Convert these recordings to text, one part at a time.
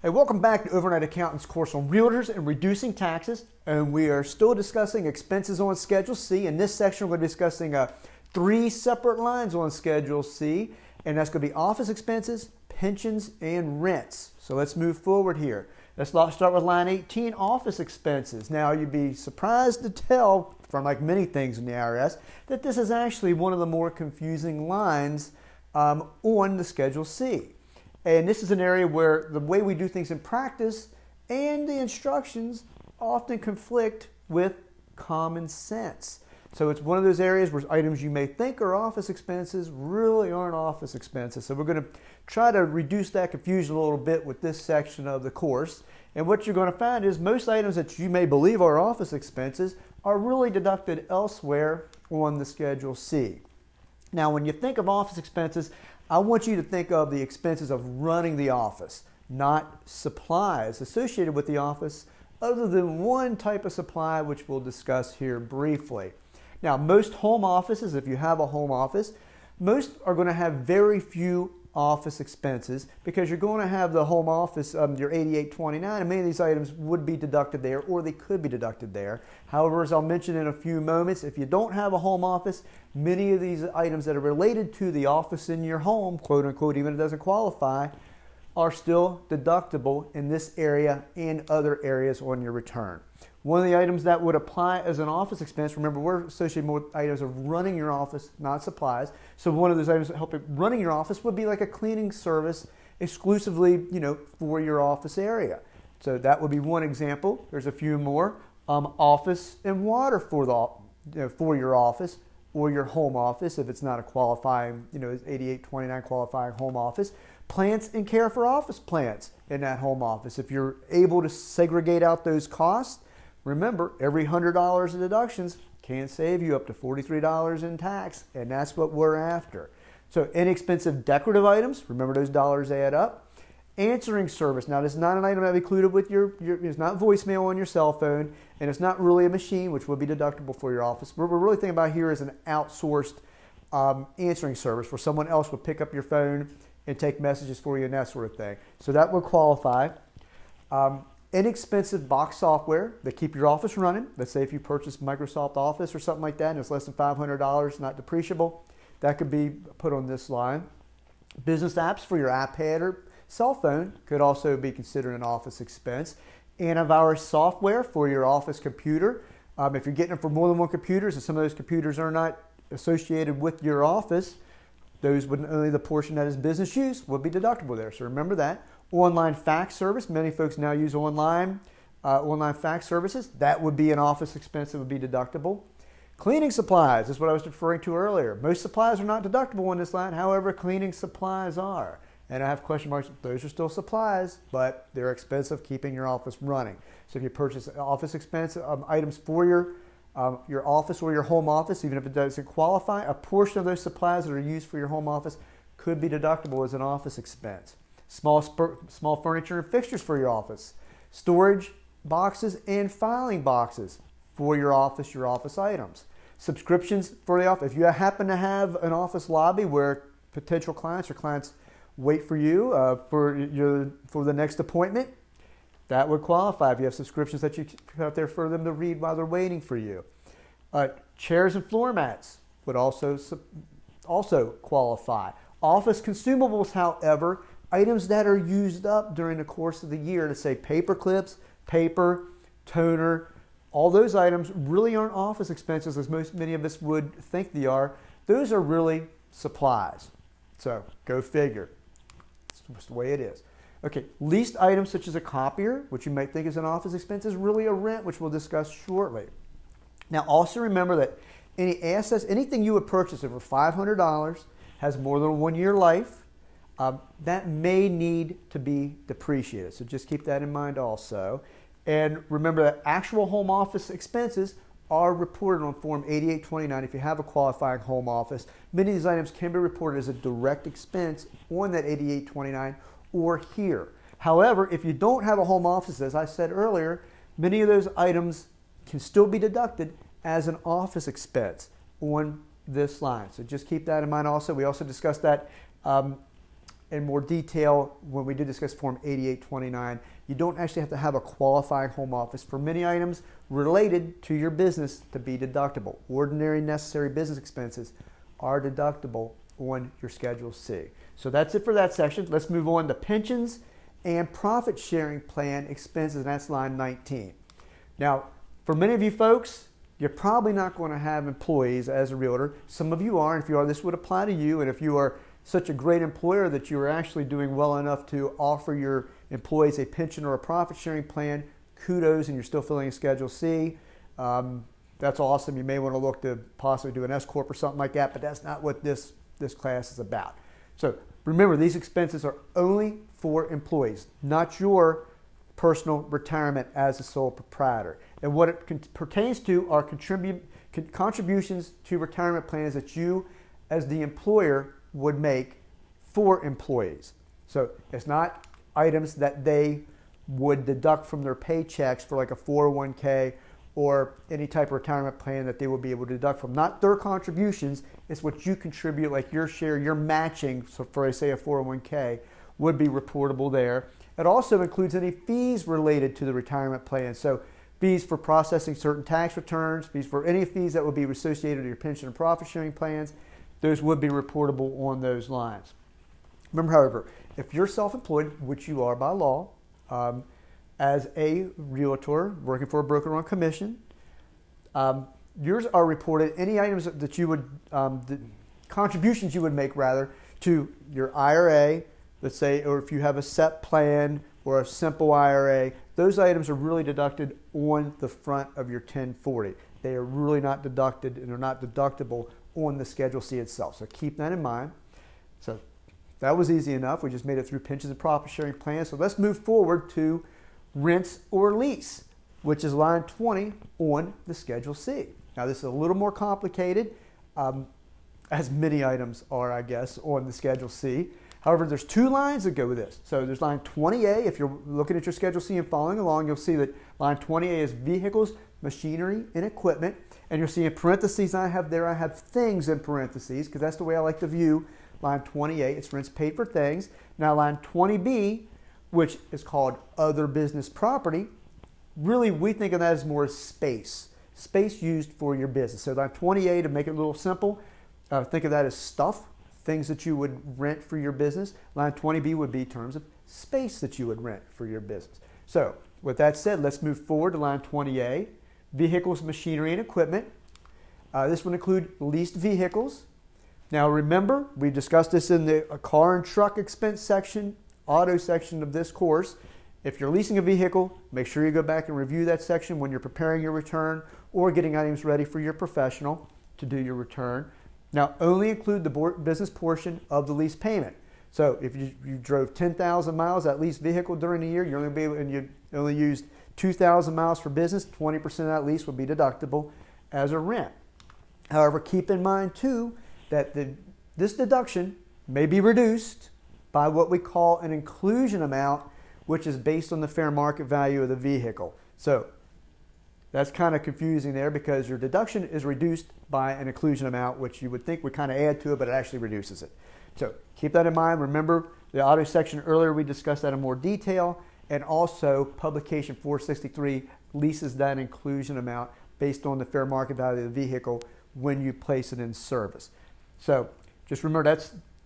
Hey, welcome back to Overnight Accountant's course on Realtors and reducing taxes. And we are still discussing expenses on Schedule C. In this section, we're going to be discussing 3 separate lines on Schedule C. And that's going to be office expenses, pensions, and rents. So let's move forward here. Let's start with line 18, office expenses. Now, you'd be surprised to tell, from like many things in the IRS, that this is actually one of the more confusing lines on the Schedule C. And this is an area where the way we do things in practice and the instructions often conflict with common sense. So it's one of those areas where items you may think are office expenses really aren't office expenses. So we're going to try to reduce that confusion a little bit with this section of the course. And what you're going to find is most items that you may believe are office expenses are really deducted elsewhere on the Schedule C. Now, when you think of office expenses, I want you to think of the expenses of running the office, not supplies associated with the office, other than one type of supply, which we'll discuss here briefly. Now, most home offices, if you have a home office, most are going to have very few office expenses because you're going to have the home office, your 8829, and many of these items would be deducted there or they could be deducted there. However, as I'll mention in a few moments, if you don't have a home office, many of these items that are related to the office in your home, quote unquote, even if it doesn't qualify, are still deductible in this area and other areas on your return. One of the items that would apply as an office expense, remember we're associated more with items of running your office, not supplies. So one of those items that help you running your office would be like a cleaning service exclusively, for your office area. So that would be one example. There's a few more. Office and water for your office or your home office if it's not a qualifying, 8829 qualifying home office. Plants and care for office plants in that home office. If you're able to segregate out those costs, remember, every $100 of deductions can save you up to $43 in tax, and that's what we're after. So inexpensive decorative items, remember those dollars add up. Answering service. Now, this is not an item that would be included with it's not voicemail on your cell phone, and it's not really a machine, which would be deductible for your office. What we're really thinking about here is an outsourced answering service where someone else would pick up your phone and take messages for you and that sort of thing. So that would qualify. Inexpensive box software that keep your office running. Let's say if you purchase Microsoft Office or something like that and it's less than $500, not depreciable, that could be put on this line. Business apps for your iPad or cell phone could also be considered an office expense. Antivirus software for your office computer. If you're getting it for more than one computers and some of those computers are not associated with your office, those would only the portion that is business use would be deductible there. So remember that. Online fax service. Many folks now use online fax services. That would be an office expense that would be deductible. Cleaning supplies is what I was referring to earlier. Most supplies are not deductible on this line. However, cleaning supplies are. And I have question marks. Those are still supplies, but they're expensive keeping your office running. So if you purchase office expense items for your office or your home office, even if it doesn't qualify, a portion of those supplies that are used for your home office could be deductible as an office expense. Small furniture and fixtures for your office. Storage boxes and filing boxes for your office items. Subscriptions for the office. If you happen to have an office lobby where potential clients or clients wait for you for the next appointment, that would qualify if you have subscriptions that you put out there for them to read while they're waiting for you. Chairs and floor mats would also qualify. Office consumables, however, items that are used up during the course of the year, to say paper clips, paper, toner, all those items really aren't office expenses as many of us would think they are. Those are really supplies. So go figure. It's just the way it is. Okay, leased items such as a copier, which you might think is an office expense, is really a rent, which we'll discuss shortly. Now also remember that any assets, anything you would purchase over $500 has more than a 1-year life. That may need to be depreciated. So just keep that in mind also. And remember that actual home office expenses are reported on Form 8829 if you have a qualifying home office. Many of these items can be reported as a direct expense on that 8829 or here. However, if you don't have a home office, as I said earlier, many of those items can still be deducted as an office expense on this line. So just keep that in mind also. We also discussed that in more detail when we did discuss Form 8829. You don't actually have to have a qualifying home office for many items related to your business to be deductible. Ordinary necessary business expenses are deductible on your Schedule C. So that's it for that section. Let's move on to pensions and profit sharing plan expenses, and that's line 19. Now, for many of you folks, you're probably not going to have employees as a realtor. Some of you are, and if you are, this would apply to you. And if you are such a great employer that you are actually doing well enough to offer your employees a pension or a profit sharing plan, kudos, and you're still filling a Schedule C. That's awesome. You may want to look to possibly do an S Corp or something like that, but that's not what this class is about. So remember, these expenses are only for employees, not your personal retirement as a sole proprietor. And what it pertains to are contributions to retirement plans that you as the employer would make for employees. So it's not items that they would deduct from their paychecks for like a 401k or any type of retirement plan that they will be able to deduct from. Not their contributions, it's what you contribute, like your share, your matching, so for say a 401k would be reportable there. It also includes any fees related to the retirement plan. So fees for processing certain tax returns, fees for any fees that would be associated with your pension and profit sharing plans, those would be reportable on those lines. Remember, however, if you're self-employed, which you are by law, as a realtor working for a broker on commission, yours are reported. Any items that you would, the contributions you would make rather to your IRA, let's say, or if you have a SEP plan or a simple IRA, those items are really deducted on the front of your 1040. They are really not deducted and are not deductible on the Schedule C itself. So keep that in mind. So that was easy enough. We just made it through pensions and profit sharing plans. So let's move forward to rents or lease, which is line 20 on the Schedule C. Now this is a little more complicated, as many items are, I guess, on the Schedule C. However, there's two lines that go with this. So there's line 20A. If you're looking at your Schedule C and following along, you'll see that line 20A is vehicles, machinery, and equipment. And you'll see in parentheses I have things in parentheses because that's the way I like to view line 20A. It's rents paid for things. Now line 20B, which is called other business property, really we think of that as more space used for your business. So line 20A, to make it a little simple, think of that as stuff, things that you would rent for your business. Line 20B would be terms of space that you would rent for your business. So with that said, let's move forward to line 20A, vehicles, machinery, and equipment. This would include leased vehicles. Now remember, we discussed this in the car and truck expense section, auto section of this course. If you're leasing a vehicle, make sure you go back and review that section when you're preparing your return or getting items ready for your professional to do your return. Now, only include the business portion of the lease payment. So if you drove 10,000 miles that leased vehicle during the year, you're only be able, and you only used 2,000 miles for business, 20% of that lease would be deductible as a rent. However, keep in mind too that this deduction may be reduced by what we call an inclusion amount, which is based on the fair market value of the vehicle. So that's kind of confusing there because your deduction is reduced by an inclusion amount, which you would think would kind of add to it, but it actually reduces it. So keep that in mind. Remember the auto section earlier, we discussed that in more detail, and also publication 463 leases that inclusion amount based on the fair market value of the vehicle when you place it in service. So just remember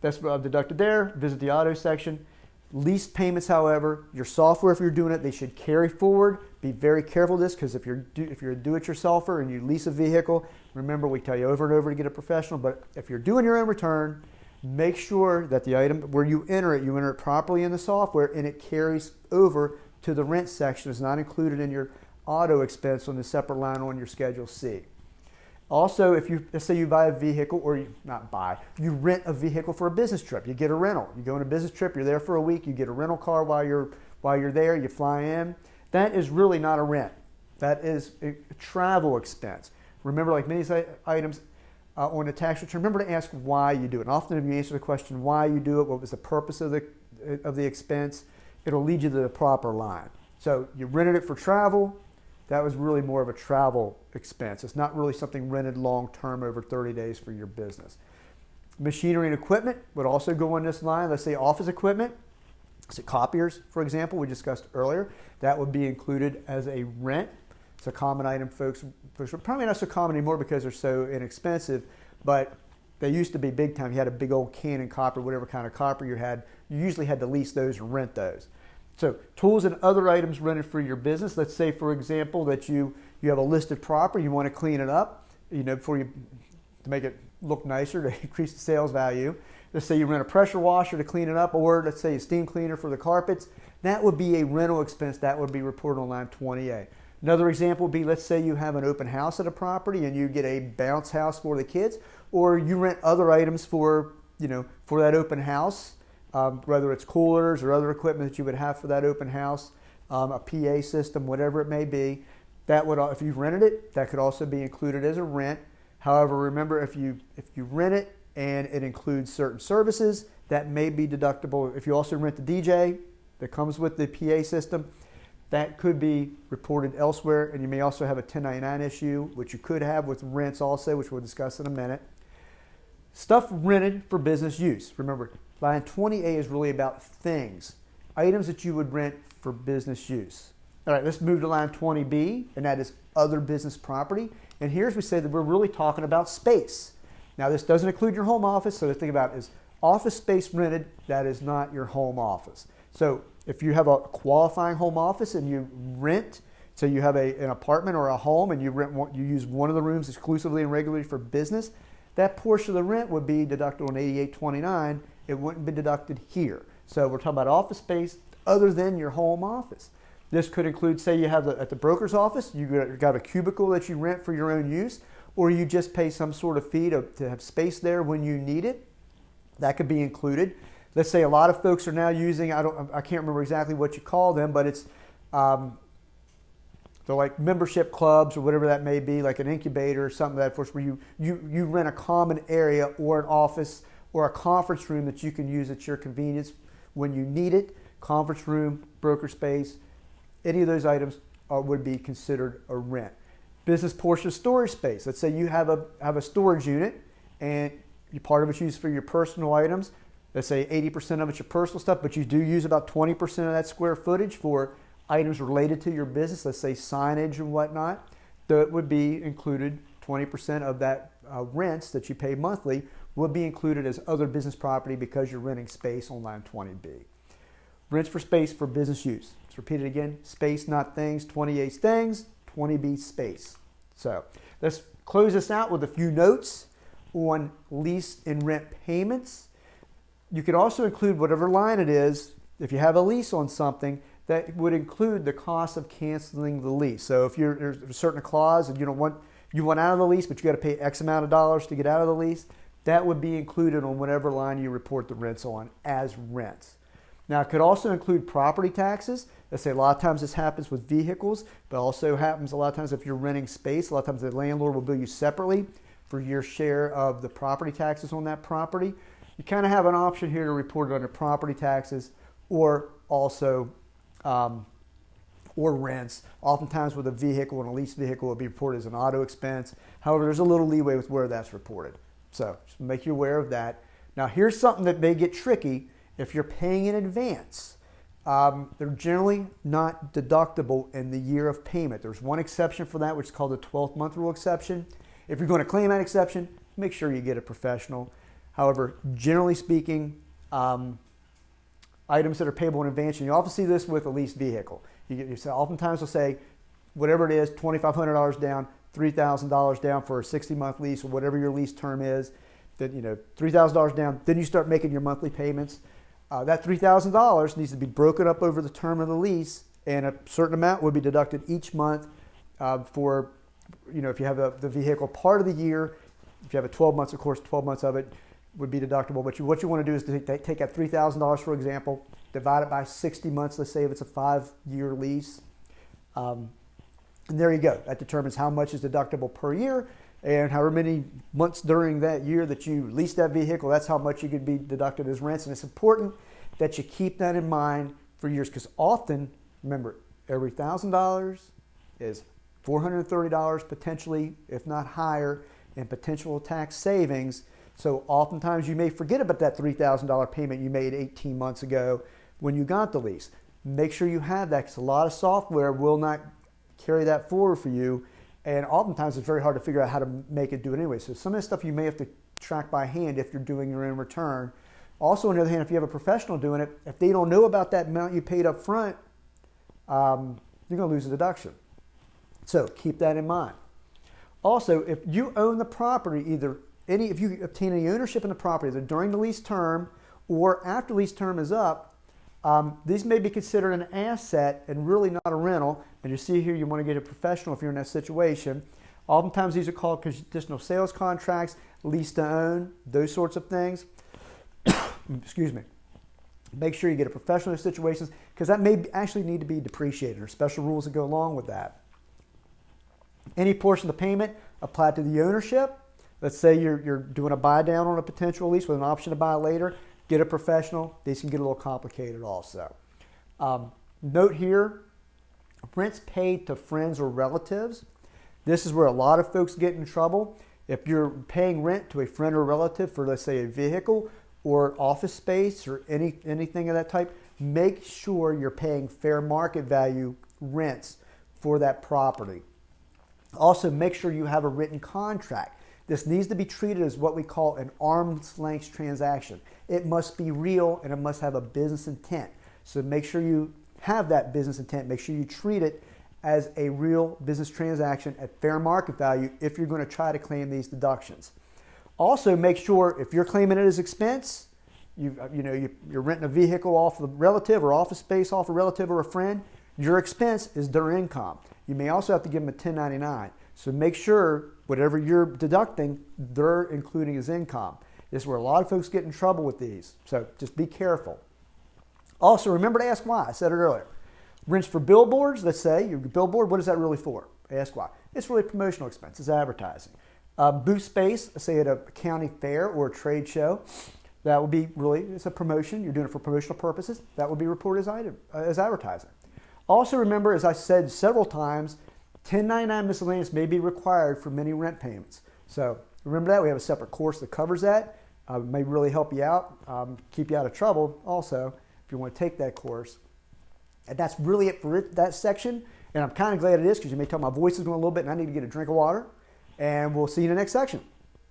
that's what I've deducted there. Visit the auto section. Lease payments, however, your software, if you're doing it, they should carry forward. Be very careful of this because if you're a do-it-yourselfer and you lease a vehicle, remember we tell you over and over to get a professional, but if you're doing your own return, make sure that the item where you enter it properly in the software and it carries over to the rent section. It's not included in your auto expense on the separate line on your Schedule C. Also, if let's say you buy a vehicle, or you rent a vehicle for a business trip. You get a rental. You go on a business trip, you're there for a week, you get a rental car while you're there, you fly in. That is really not a rent. That is a travel expense. Remember, like many items on a tax return, remember to ask why you do it. And often if you answer the question why you do it, what was the purpose of the expense, it'll lead you to the proper line. So you rented it for travel. That was really more of a travel expense. It's not really something rented long-term over 30 days for your business. Machinery and equipment would also go on this line. Let's say office equipment, so copiers, for example, we discussed earlier. That would be included as a rent. It's a common item, folks. Probably not so common anymore because they're so inexpensive, but they used to be big time. You had a big old Canon copper, whatever kind of copper you had. You usually had to lease those and rent those. So tools and other items rented for your business. Let's say, for example, that you have a listed property, you want to clean it up, before you to make it look nicer, to increase the sales value. Let's say you rent a pressure washer to clean it up, or let's say a steam cleaner for the carpets. That would be a rental expense. That would be reported on line 20A. Another example would be, let's say you have an open house at a property and you get a bounce house for the kids, or you rent other items for that open house, whether it's coolers or other equipment that you would have for that open house, a PA system, whatever it may be. That would, if you rented it, that could also be included as a rent. However, remember, if you rent it and it includes certain services, that may be deductible. If you also rent the DJ that comes with the PA system, that could be reported elsewhere, and you may also have a 1099 issue, which you could have with rents also, which we'll discuss in a minute. Stuff rented for business use. Remember, line 20A is really about things, items that you would rent for business use. All right, let's move to line 20B, and that is other business property. And here's we say that we're really talking about space. Now, this doesn't include your home office, so the thing about it is office space rented, that is not your home office. So if you have a qualifying home office and you rent, so you have an apartment or a home and you use one of the rooms exclusively and regularly for business, that portion of the rent would be deductible on 8829. It wouldn't be deducted here. So we're talking about office space other than your home office. This could include, say you have at the broker's office, you got a cubicle that you rent for your own use, or you just pay some sort of fee to have space there when you need it. That could be included. Let's say a lot of folks are now using, I can't remember exactly what you call them, but it's they're like membership clubs or whatever that may be, like an incubator or something like that, where you rent a common area or an office or a conference room that you can use at your convenience when you need it. Conference room, broker space, any of those items would be considered a rent. Business portion of storage space. Let's say you have a storage unit and part of it's used for your personal items. Let's say 80% of it's your personal stuff, but you do use about 20% of that square footage for items related to your business, let's say signage and whatnot. That would be included, 20% of that rents that you pay monthly would be included as other business property because you're renting space on line 20B. Rents for space for business use. Let's repeat it again. Space, not things. 20A things, 20B space. So let's close this out with a few notes on lease and rent payments. You could also include whatever line it is. If you have a lease on something, that would include the cost of canceling the lease. So if there's a certain clause and you want out of the lease, but you got to pay X amount of dollars to get out of the lease, that would be included on whatever line you report the rents on as rents. Now, it could also include property taxes. Let's say a lot of times this happens with vehicles, but also happens a lot of times if you're renting space. A lot of times the landlord will bill you separately for your share of the property taxes on that property. You kind of have an option here to report it under property taxes or also or rents. Oftentimes with a vehicle and a leased vehicle, it will be reported as an auto expense. However, there's a little leeway with where that's reported. So just make you aware of that. Now, here's something that may get tricky. If you're paying in advance, they're generally not deductible in the year of payment. There's one exception for that, which is called the 12th month rule exception. If you're going to claim that exception, make sure you get a professional. However, generally speaking, items that are payable in advance, and you often see this with a leased vehicle. Oftentimes they'll say, whatever it is, $2,500 down, $3,000 down for a 60-month lease or whatever your lease term is. Then $3,000 down. Then you start making your monthly payments. That $3,000 needs to be broken up over the term of the lease, and a certain amount would be deducted each month for, if you have the vehicle part of the year. If you have a 12 months, of course, 12 months of it would be deductible. But what you want to do is to take that $3,000, for example, divide it by 60 months. Let's say if it's a 5-year lease. And there you go. That determines how much is deductible per year. And however many months during that year that you lease that vehicle, that's how much you could be deducted as rents. And it's important that you keep that in mind for years, because often, remember, every $1,000 is $430 potentially, if not higher, in potential tax savings. So oftentimes you may forget about that $3,000 payment you made 18 months ago when you got the lease. Make sure you have that, because a lot of software will not carry that forward for you. And oftentimes it's very hard to figure out how to make it do it anyway. So some of the stuff you may have to track by hand if you're doing your own return. Also, on the other hand, if you have a professional doing it, if they don't know about that amount you paid up front, you're going to lose a deduction. So keep that in mind. Also, if you own the property, if you obtain any ownership in the property, either during the lease term or after lease term is up, these may be considered an asset and really not a rental. And you see here, you want to get a professional if you're in that situation. Oftentimes these are called conditional sales contracts, lease to own, those sorts of things. Excuse me. Make sure you get a professional in situations, because that may actually need to be depreciated, or special rules that go along with that. Any portion of the payment applied to the ownership. Let's say you're doing a buy down on a potential lease with an option to buy later. Get a professional. These can get a little complicated also. Note here, rents paid to friends or relatives. This is where a lot of folks get in trouble. If you're paying rent to a friend or relative for, let's say, a vehicle or office space or anything of that type, make sure you're paying fair market value rents for that property. Also, make sure you have a written contract. This needs to be treated as what we call an arm's length transaction. It must be real and it must have a business intent. So make sure you have that business intent. Make sure you treat it as a real business transaction at fair market value if you're going to try to claim these deductions. Also, make sure if you're claiming it as expense, you're renting a vehicle off a relative or office space off a relative or a friend, your expense is their income. You may also have to give them a 1099. So make sure whatever you're deducting, they're including as income. This is where a lot of folks get in trouble with these. So just be careful. Also, remember to ask why. I said it earlier. Rents for billboards, let's say, your billboard, what is that really for? Ask why. It's really promotional expense. It's advertising. Booth space, say at a county fair or a trade show, that would be it's a promotion. You're doing it for promotional purposes. That would be reported as advertising. Also remember, as I said several times, 1099 miscellaneous may be required for many rent payments. So remember that. We have a separate course that covers that. It may really help you out, keep you out of trouble also if you want to take that course. And that's really it for that section. And I'm kind of glad it is, because you may tell my voice is going a little bit and I need to get a drink of water. And we'll see you in the next section.